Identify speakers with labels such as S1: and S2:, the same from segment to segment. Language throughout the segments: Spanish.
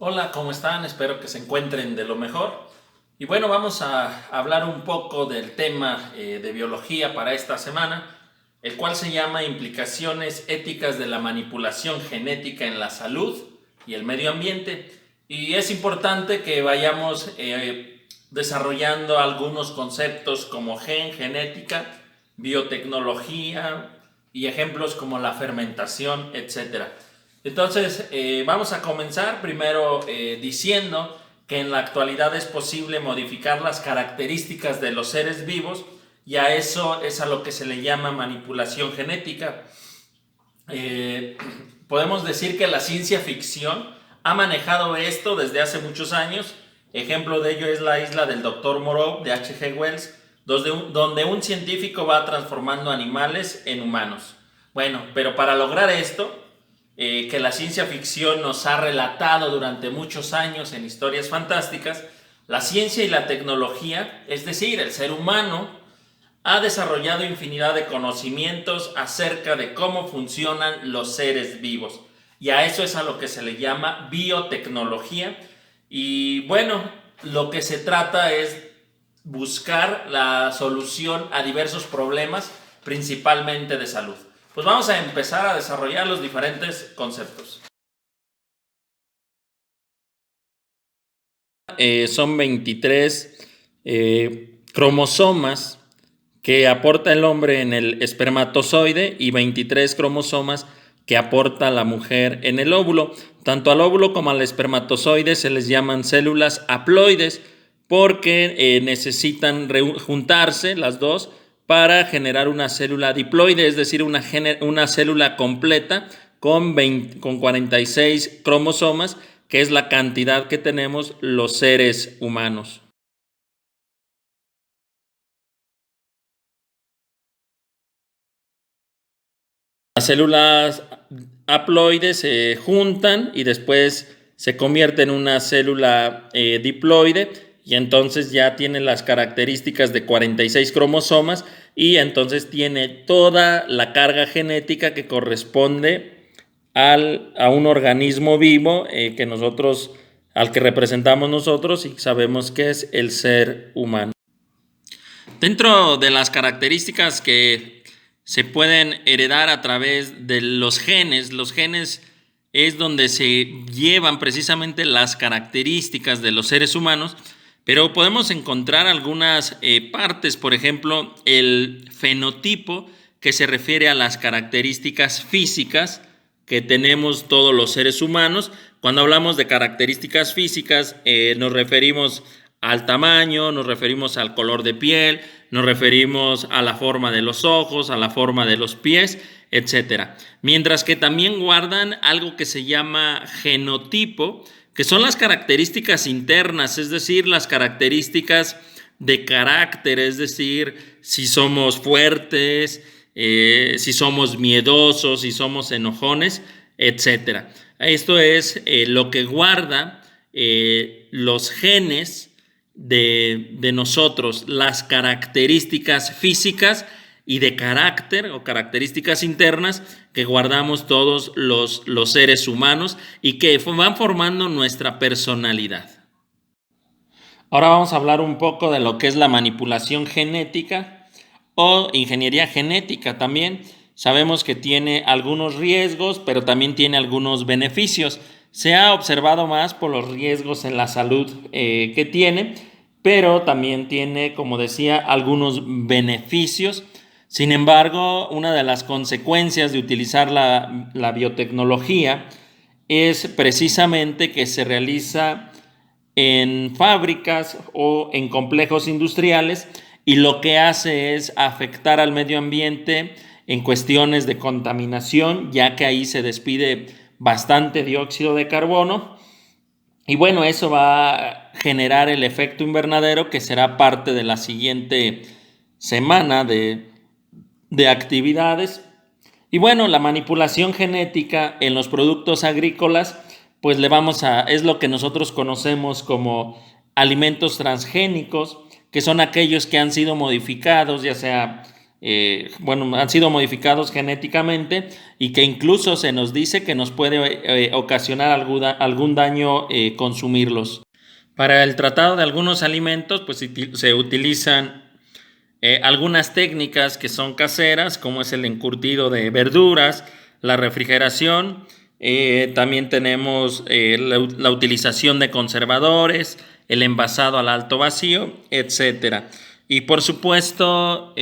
S1: Hola, ¿cómo están? Espero que se encuentren de lo mejor. Y bueno, vamos a hablar un poco del tema de biología para esta semana, el cual se llama Implicaciones éticas de la manipulación genética en la salud y el medio ambiente. Y es importante que vayamos desarrollando algunos conceptos como genética, biotecnología y ejemplos como la fermentación, etcétera. Entonces, vamos a comenzar primero diciendo que en la actualidad es posible modificar las características de los seres vivos, y a eso es a lo que se le llama manipulación genética. Eh, Podemos decir que la ciencia ficción ha manejado esto desde hace muchos años. Ejemplo de ello es La isla del Dr. Moreau de H. G. Wells, donde un científico va transformando animales en humanos. Bueno, pero para lograr esto, que la ciencia ficción nos ha relatado durante muchos años en historias fantásticas, la ciencia y la tecnología, es decir, el ser humano, ha desarrollado infinidad de conocimientos acerca de cómo funcionan los seres vivos. Y a eso es a lo que se le llama biotecnología. Y bueno, lo que se trata es buscar la solución a diversos problemas, principalmente de salud. Pues vamos a empezar a desarrollar los diferentes conceptos. Son 23 cromosomas que aporta el hombre en el espermatozoide y 23 cromosomas que aporta la mujer en el óvulo. Tanto al óvulo como al espermatozoide se les llaman células haploides porque necesitan juntarse las dos para generar una célula diploide, es decir, una célula completa con 46 cromosomas, que es la cantidad que tenemos los seres humanos. Las células haploides se juntan y después se convierte en una célula diploide, y entonces ya tiene las características de 46 cromosomas y entonces tiene toda la carga genética que corresponde a un organismo vivo al que representamos nosotros y sabemos que es el ser humano. Dentro de las características que se pueden heredar a través de los genes es donde se llevan precisamente las características de los seres humanos, pero podemos encontrar algunas partes, por ejemplo, el fenotipo, que se refiere a las características físicas que tenemos todos los seres humanos. Cuando hablamos de características físicas, nos referimos al tamaño, nos referimos al color de piel, nos referimos a la forma de los ojos, a la forma de los pies, etcétera. Mientras que también guardan algo que se llama genotipo, que son las características internas, es decir, las características de carácter, es decir, si somos fuertes, si somos miedosos, si somos enojones, etcétera. Esto es lo que guarda los genes de nosotros, las características físicas y de carácter o características internas que guardamos todos los seres humanos y que van formando nuestra personalidad. Ahora vamos a hablar un poco de lo que es la manipulación genética o ingeniería genética también. Sabemos que tiene algunos riesgos, pero también tiene algunos beneficios. Se ha observado más por los riesgos en la salud que tiene, pero también tiene, como decía, algunos beneficios. Sin embargo, una de las consecuencias de utilizar la biotecnología es precisamente que se realiza en fábricas o en complejos industriales, y lo que hace es afectar al medio ambiente en cuestiones de contaminación, ya que ahí se despide bastante dióxido de carbono. Y bueno, eso va a generar el efecto invernadero, que será parte de la siguiente semana de actividades. Y bueno, la manipulación genética en los productos agrícolas, pues es lo que nosotros conocemos como alimentos transgénicos, que son aquellos que han sido modificados, ya sea han sido modificados genéticamente y que incluso se nos dice que nos puede ocasionar algún daño consumirlos. Para el tratado de algunos alimentos, pues se utilizan algunas técnicas que son caseras, como es el encurtido de verduras, la refrigeración, también tenemos la utilización de conservadores, el envasado al alto vacío, etcétera. Y por supuesto,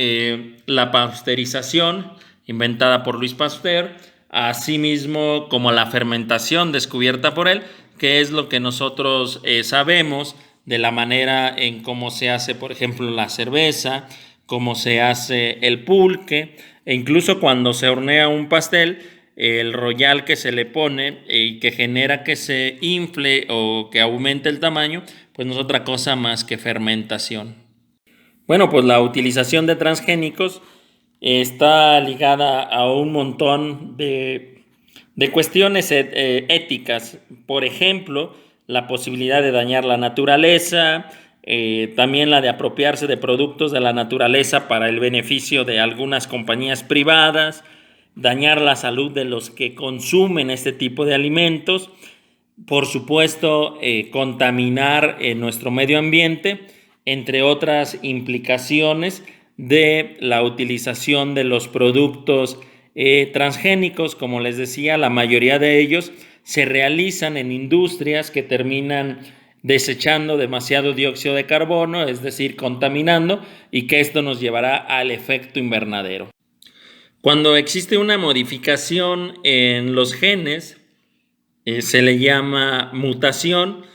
S1: la pasteurización, inventada por Louis Pasteur, asimismo como la fermentación descubierta por él, que es lo que nosotros sabemos de la manera en cómo se hace, por ejemplo, la cerveza, cómo se hace el pulque, e incluso cuando se hornea un pastel, el royal que se le pone y que genera que se infle o que aumente el tamaño, pues no es otra cosa más que fermentación. Bueno, pues la utilización de transgénicos está ligada a un montón de cuestiones éticas. Por ejemplo, la posibilidad de dañar la naturaleza, también la de apropiarse de productos de la naturaleza para el beneficio de algunas compañías privadas, dañar la salud de los que consumen este tipo de alimentos, por supuesto, contaminar nuestro medio ambiente, entre otras implicaciones de la utilización de los productos transgénicos. Como les decía, la mayoría de ellos se realizan en industrias que terminan desechando demasiado dióxido de carbono, es decir, contaminando, y que esto nos llevará al efecto invernadero. Cuando existe una modificación en los genes, se le llama mutación.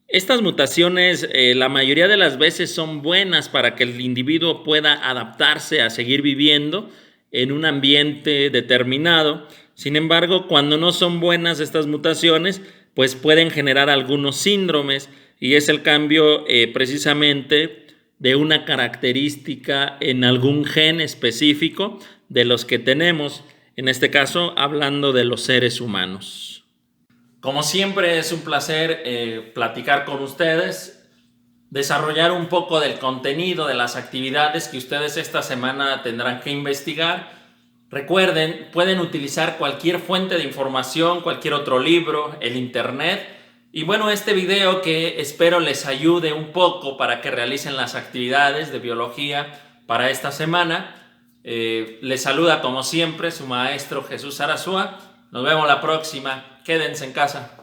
S1: Estas mutaciones la mayoría de las veces son buenas para que el individuo pueda adaptarse a seguir viviendo en un ambiente determinado. Sin embargo, cuando no son buenas estas mutaciones, pues pueden generar algunos síndromes, y es el cambio precisamente de una característica en algún gen específico de los que tenemos, en este caso hablando de los seres humanos. Como siempre, es un placer platicar con ustedes, desarrollar un poco del contenido de las actividades que ustedes esta semana tendrán que investigar. Recuerden, pueden utilizar cualquier fuente de información, cualquier otro libro, el internet. Y bueno, este video que espero les ayude un poco para que realicen las actividades de biología para esta semana. Les saluda como siempre su maestro Jesús Arazúa. Nos vemos la próxima. Quédense en casa.